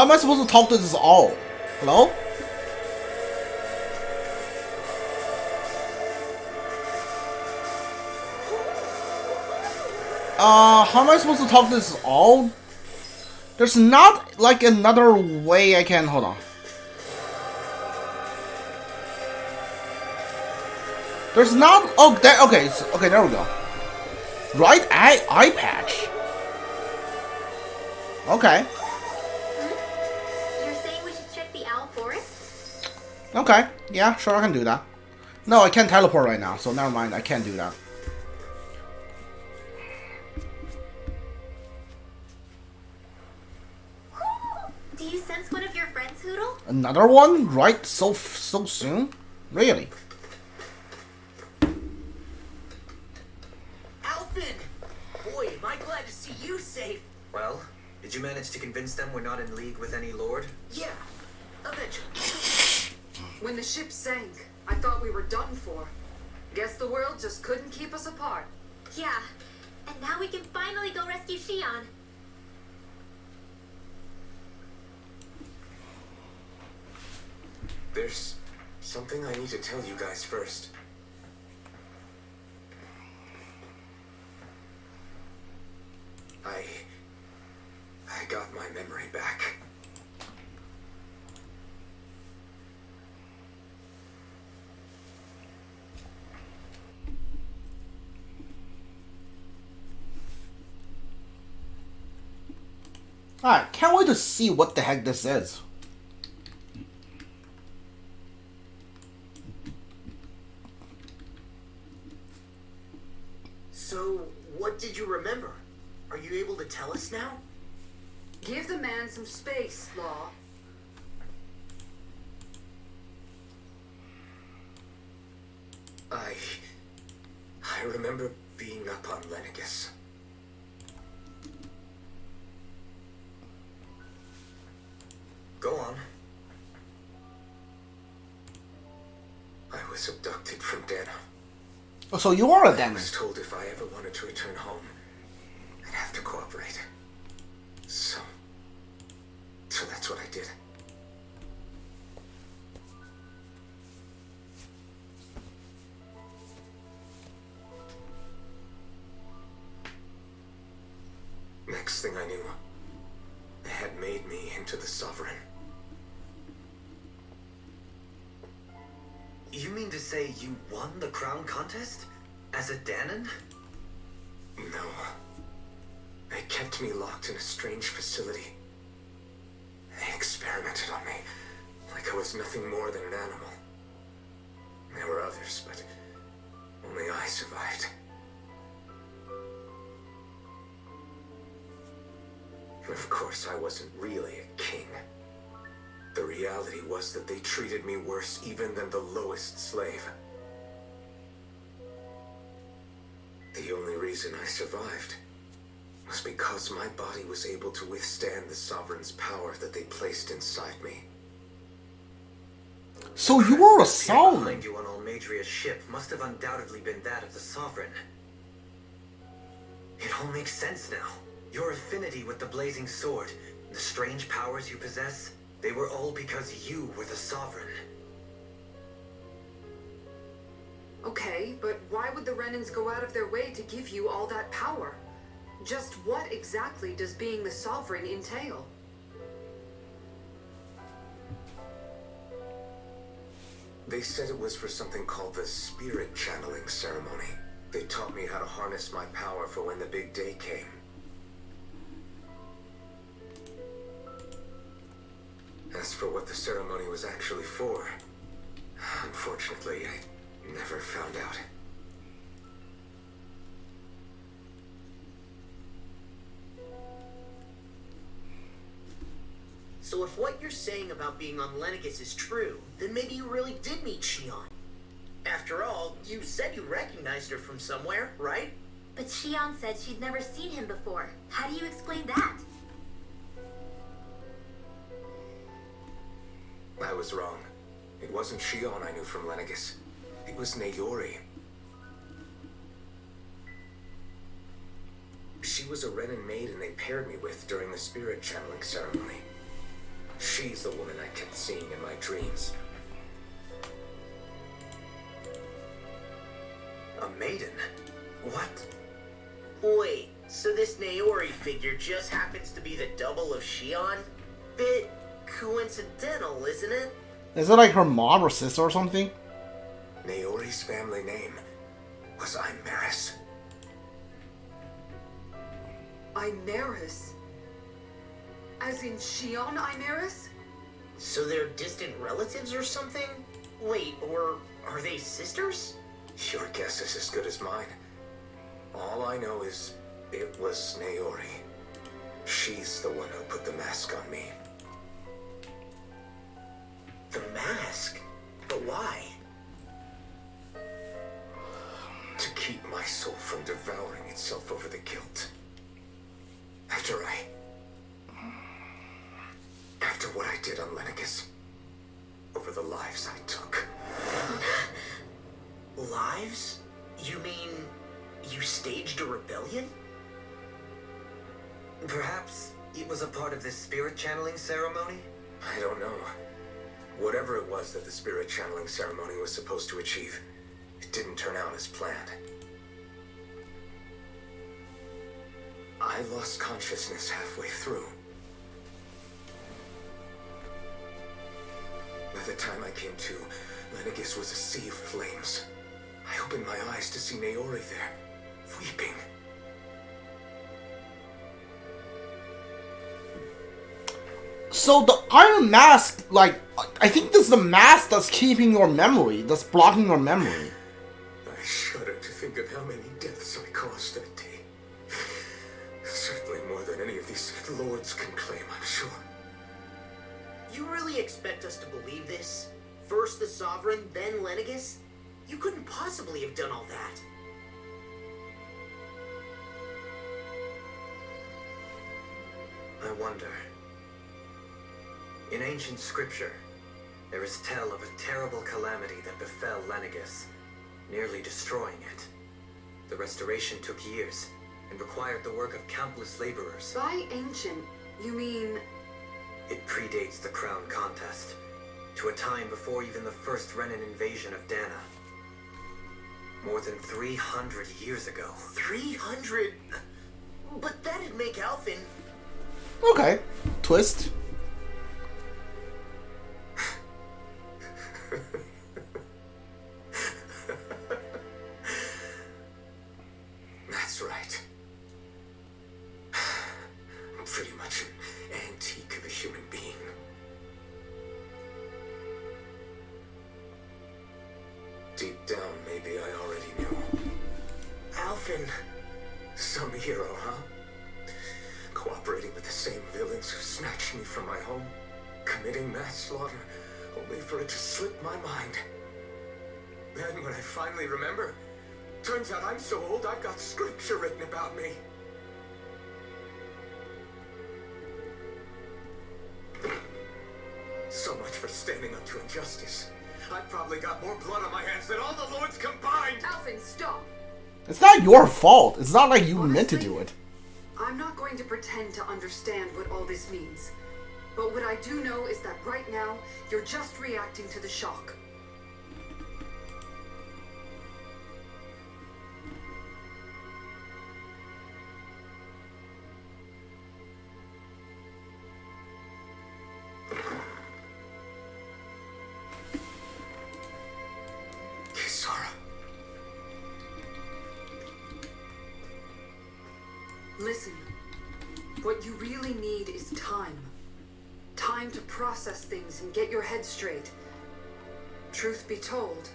How am I supposed to talk to this all? Hello? How am I supposed to talk to this all? There's not like another way I can. Hold on. There's not. Oh, there. Okay. Okay, there we go. Right eye patch. Okay. You're saying we should check the owl forest? Okay. Yeah, sure, I can do that. No, I can't teleport right now, so never mind. I can't do that. Do you sense one of your friends, Hoodle? Another one? Right? So soon? Really? Alphen! Boy, am I glad to see you safe. Well, did you manage to convince them we're not in league with any lord? Yeah, eventually. When the ship sank, I thought we were done for. Guess the world just couldn't keep us apart. Yeah, and now we can finally go rescue Shion. There's something I need to tell you guys first. I got my memory back. Alright, can't wait to see what the heck this is. So, what did you remember? Are you able to tell us now? Give the man some space, Law. I remember being up on Lennigus. Go on. I was abducted from Dahna. Oh, so you are a I Dahnan. was told if I ever wanted to return home, I'd have to cooperate. So that's what I did. Next thing I knew, they had made me into the Sovereign. You mean to say you won the crown contest? As a Dahnan? No. They kept me locked in a strange facility. They experimented on me like I was nothing more than an animal. There were others, but only I survived. Of course, I wasn't really a king. The reality was that they treated me worse even than the lowest slave. The only reason I survived was because my body was able to withstand the Sovereign's power that they placed inside me. So you were a The fear Sovereign. behind you on Almadria's ship must have undoubtedly been that of the Sovereign. It all makes sense now. Your affinity with the Blazing Sword, the strange powers you possess, they were all because you were the Sovereign. Okay, but why would the Renans go out of their way to give you all that power? Just what exactly does being the Sovereign entail? They said it was for something called the Spirit Channeling Ceremony. They taught me how to harness my power for when the big day came. As for what the ceremony was actually for, unfortunately, I never found out. So if what you're saying about being on Lennigus is true, then maybe you really did meet Shion. After all, you said you recognized her from somewhere, right? But Shion said she'd never seen him before. How do you explain that? I was wrong. It wasn't Shion I knew from Lennigus. It was Nayori. She was a Renan maiden they paired me with during the spirit channeling ceremony. She's the woman I kept seeing in my dreams. A maiden? What? Wait, so this Naori figure just happens to be the double of Shion? Bit coincidental, isn't it? Is it like her mom or sister or something? Naori's family name was Imaris. Imaris? As in Shion Imaris? So they're distant relatives or something? Wait, or are they sisters? Your guess is as good as mine. All I know is it was Naori. She's the one who put the mask on me. The mask? But why? To keep my soul from devouring itself over the guilt. After what I did on Lenegis. Over the lives I took. Lives? You mean you staged a rebellion? Perhaps it was a part of this spirit channeling ceremony? I don't know. Whatever it was that the spirit channeling ceremony was supposed to achieve, it didn't turn out as planned. I lost consciousness halfway through. By the time I came to, Lenegis was a sea of flames. I opened my eyes to see Naori there, weeping. So the iron mask, like, I think this is the mask that's keeping your memory, that's blocking your memory. I shudder to think of how many deaths I caused that day. Certainly more than any of these lords can claim, I'm sure. You really expect us to believe this? First the Sovereign, then Lenegis? You couldn't possibly have done all that. I wonder. In ancient scripture, there is tale of a terrible calamity that befell Lenegis, nearly destroying it. The restoration took years and required the work of countless laborers. By ancient, you mean... It predates the crown contest, to a time before even the first Renan invasion of Dahna. More than 300 years ago. 300? But that'd make Alphen... Okay, twist. That's right. I'm pretty much an antique of a human being. Deep down, maybe I already knew. Alphen... Some hero, huh? Cooperating with the same villains who snatched me from my home, committing mass slaughter, only for it to slip my mind. Then when I finally remember, turns out I'm so old I've got scripture written about me. So much for standing up to injustice. I've probably got more blood on my hands than all the lords combined! Alphen, stop! It's not your fault. It's not like you meant to Honestly, do it. I'm not going to pretend to understand what all this means. But what I do know is that right now, you're just reacting to the shock. Kisara. Listen, what you really need is time. Time to process things and get your head straight. Truth be told,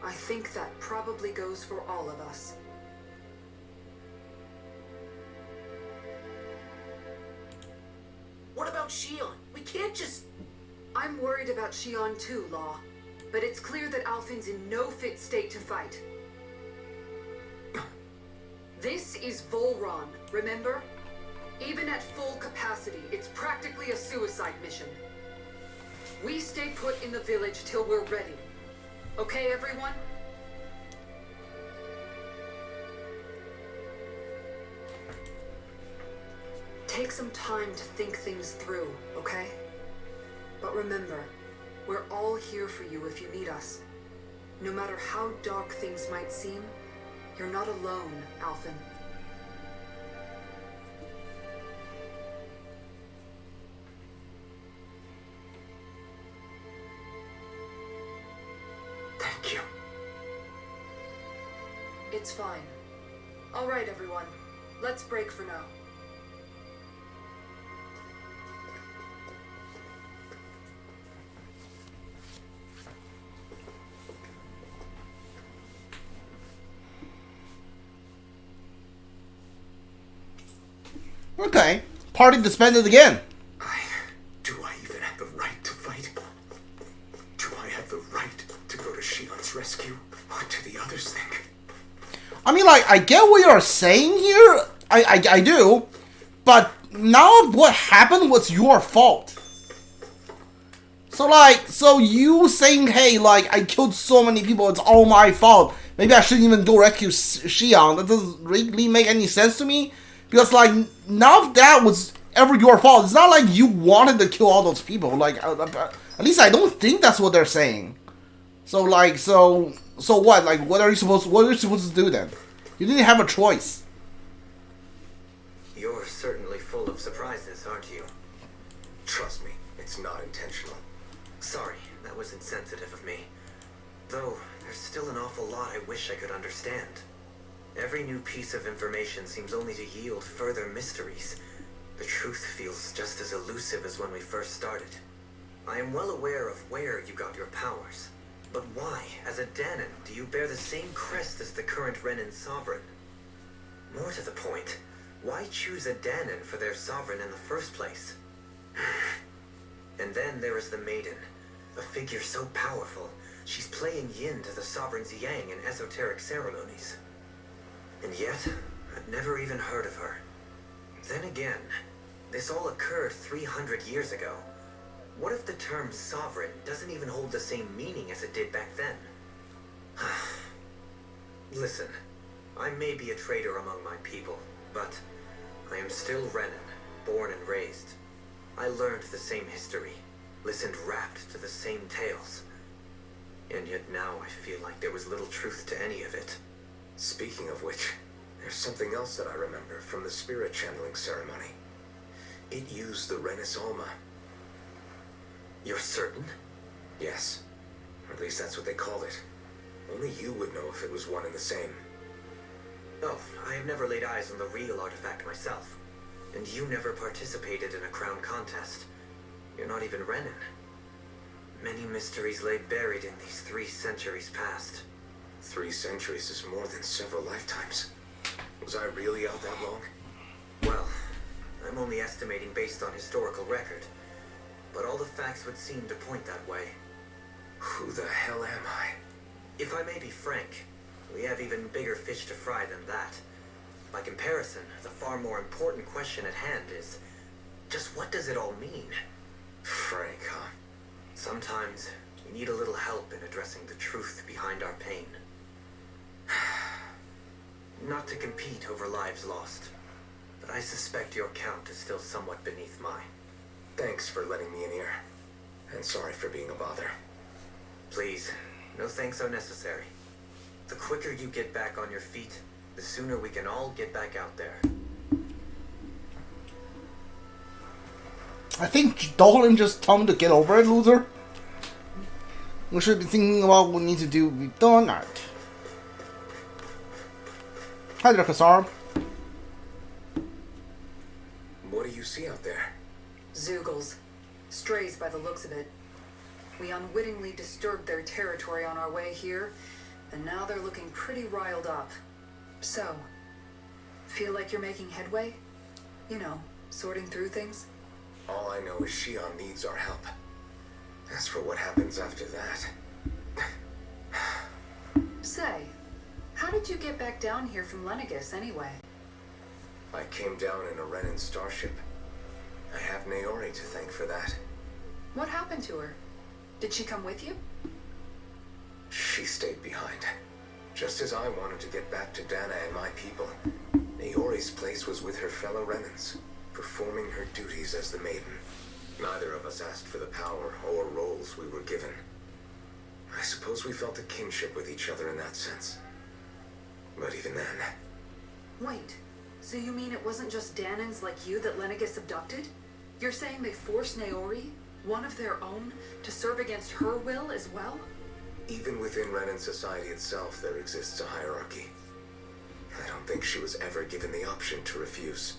I think that probably goes for all of us. What about Shion? We can't just... I'm worried about Shion too, Law. But it's clear that Alphen's in no fit state to fight. This is Volron, remember? Even at full capacity, it's practically a suicide mission. We stay put in the village till we're ready. Okay, everyone? Take some time to think things through, okay? But remember, we're all here for you if you need us. No matter how dark things might seem, you're not alone, Alphen. Thank you. It's fine. All right, everyone. Let's break for now. Okay. Party disbanded again. Do I even have the right to fight? Do I have the right to go to Shion's rescue? What do the others think? I mean, like, I get what you're saying here. I do. But now what happened was your fault. So you saying, hey, like, I killed so many people, it's all my fault. Maybe I shouldn't even go rescue Shion. That doesn't really make any sense to me. Because, like, none of that was ever your fault. It's not like you wanted to kill all those people. Like, at least I don't think that's what they're saying. So, like, so what? Like, what are you supposed to do then? You didn't have a choice. You're certainly full of surprises, aren't you? Trust me, it's not intentional. Sorry, that was insensitive of me. Though, there's still an awful lot I wish I could understand. Every new piece of information seems only to yield further mysteries. The truth feels just as elusive as when we first started. I am well aware of where you got your powers. But why, as a Dahnan, do you bear the same crest as the current Renan sovereign? More to the point, why choose a Dahnan for their sovereign in the first place? And then there is the Maiden, a figure so powerful, she's playing yin to the sovereign's yang in esoteric ceremonies. And yet, I'd never even heard of her. Then again, this all occurred 300 years ago. What if the term sovereign doesn't even hold the same meaning as it did back then? Listen, I may be a traitor among my people, but I am still Renan, born and raised. I learned the same history, listened rapt to the same tales. And yet now I feel like there was little truth to any of it. Speaking of which, there's something else that I remember from the spirit channeling ceremony. It used the Renis Alma. You're certain? Yes. Or at least that's what they called it. Only you would know if it was one and the same. Oh, I have never laid eyes on the real artifact myself. And you never participated in a crown contest. You're not even Renan. Many mysteries lay buried in these 3 centuries past. 3 centuries is more than several lifetimes. Was I really out that long? Well, I'm only estimating based on historical record. But all the facts would seem to point that way. Who the hell am I? If I may be frank, we have even bigger fish to fry than that. By comparison, the far more important question at hand is, just what does it all mean? Frank, huh? Sometimes we need a little help in addressing the truth behind our pain. Not to compete over lives lost, but I suspect your count is still somewhat beneath mine. Thanks for letting me in here. And sorry for being a bother. Please, no thanks are necessary. The quicker you get back on your feet, the sooner we can all get back out there. I think Dolan just told him to get over it, loser. We should be thinking about what we need to do with Dahnan. Hi there, Kassar. What do you see out there? Zoogles. Strays by the looks of it. We unwittingly disturbed their territory on our way here, and now they're looking pretty riled up. So, feel like you're making headway? You know, sorting through things? All I know is Shion needs our help. As for what happens after that... Say, how did you get back down here from Lenegus anyway? I came down in a Renan starship. I have Naori to thank for that. What happened to her? Did she come with you? She stayed behind. Just as I wanted to get back to Dahna and my people, Naori's place was with her fellow Renans, performing her duties as the Maiden. Neither of us asked for the power or roles we were given. I suppose we felt a kinship with each other in that sense. But even then... Wait, so you mean it wasn't just Dahnans like you that Lenegis abducted? You're saying they forced Naori, one of their own, to serve against her will as well? Even within Renan society itself, there exists a hierarchy. I don't think she was ever given the option to refuse.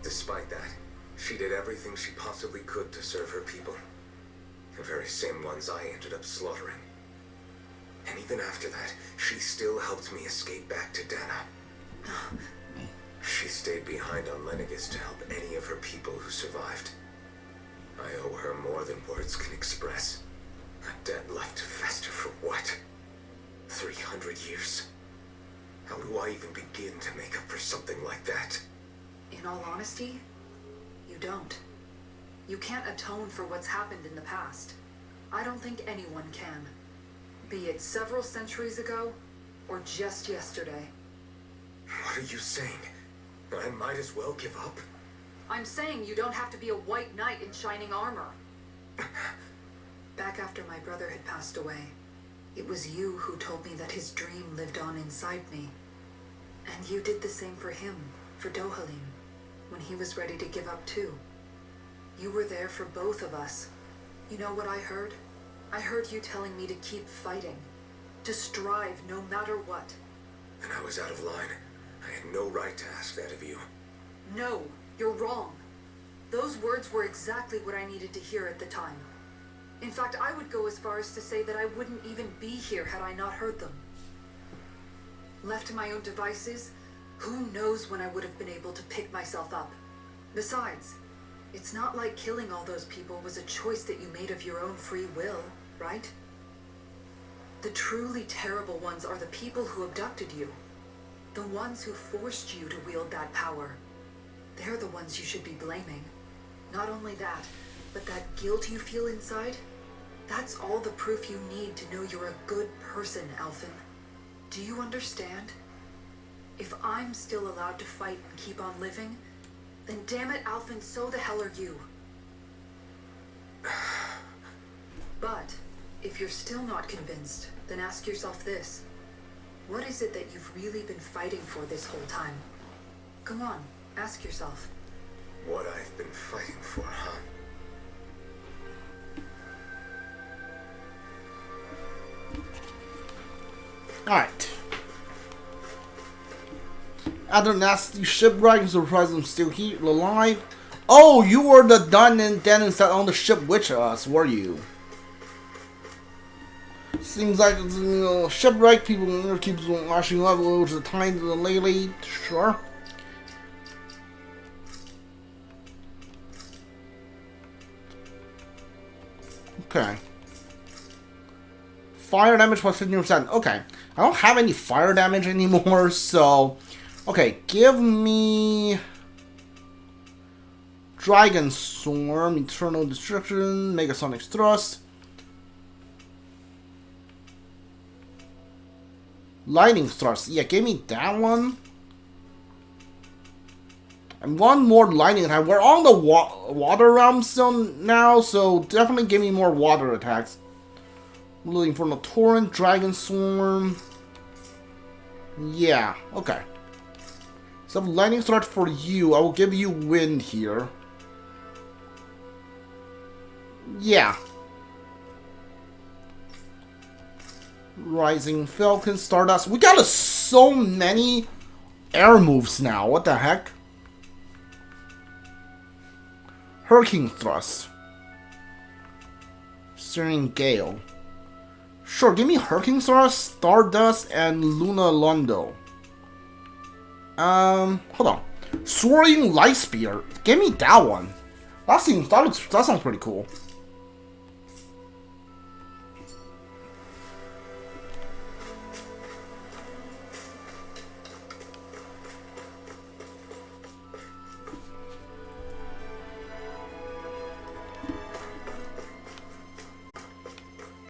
Despite that, she did everything she possibly could to serve her people. The very same ones I ended up slaughtering. And even after that, she still helped me escape back to Dahna. She stayed behind on Lenegis to help any of her people who survived. I owe her more than words can express. A debt left to fester for what? 300 years? How do I even begin to make up for something like that? In all honesty, you don't. You can't atone for what's happened in the past. I don't think anyone can. Be it several centuries ago, or just yesterday. What are you saying? I might as well give up? I'm saying you don't have to be a white knight in shining armor. Back after my brother had passed away, it was you who told me that his dream lived on inside me. And you did the same for him, for Dohalim, when he was ready to give up too. You were there for both of us. You know what I heard? I heard you telling me to keep fighting, to strive no matter what. And I was out of line. I had no right to ask that of you. No, you're wrong. Those words were exactly what I needed to hear at the time. In fact, I would go as far as to say that I wouldn't even be here had I not heard them. Left to my own devices, who knows when I would have been able to pick myself up. Besides, it's not like killing all those people was a choice that you made of your own free will, right? The truly terrible ones are the people who abducted you. The ones who forced you to wield that power. They're the ones you should be blaming. Not only that, but that guilt you feel inside, that's all the proof you need to know you're a good person, Alphen. Do you understand? If I'm still allowed to fight and keep on living, then damn it, Alphen, so the hell are you. But if you're still not convinced, then ask yourself this. What is it that you've really been fighting for this whole time? Come on, ask yourself. What I've been fighting for, huh? Alright. Other nasty shipwreck, surprise I'm still here, alive. Oh, you were the Dahnan that on the ship with us, were you? Seems like it's, shipwreck people keeps washing up over the time lately. Sure. Okay. Fire damage plus 15%. Okay. I don't have any fire damage anymore, so... Okay, give me... Dragon Swarm, Eternal Destruction, Megasonic Thrust. Lightning Thrust. Yeah, give me that one. And one more lightning attack. We're on the water realm zone now, so definitely give me more water attacks. I'm looking for the Torrent, Dragon Swarm. Yeah, okay. So lightning thrust for you. I will give you wind here. Yeah. Rising Falcon, Stardust. We got so many air moves now. What the heck? Hurricane Thrust. Steering Gale. Sure, give me Hurricane Thrust, Stardust, and Luna Londo. Hold on. Soaring Light Spear. Give me that one. That sounds pretty cool.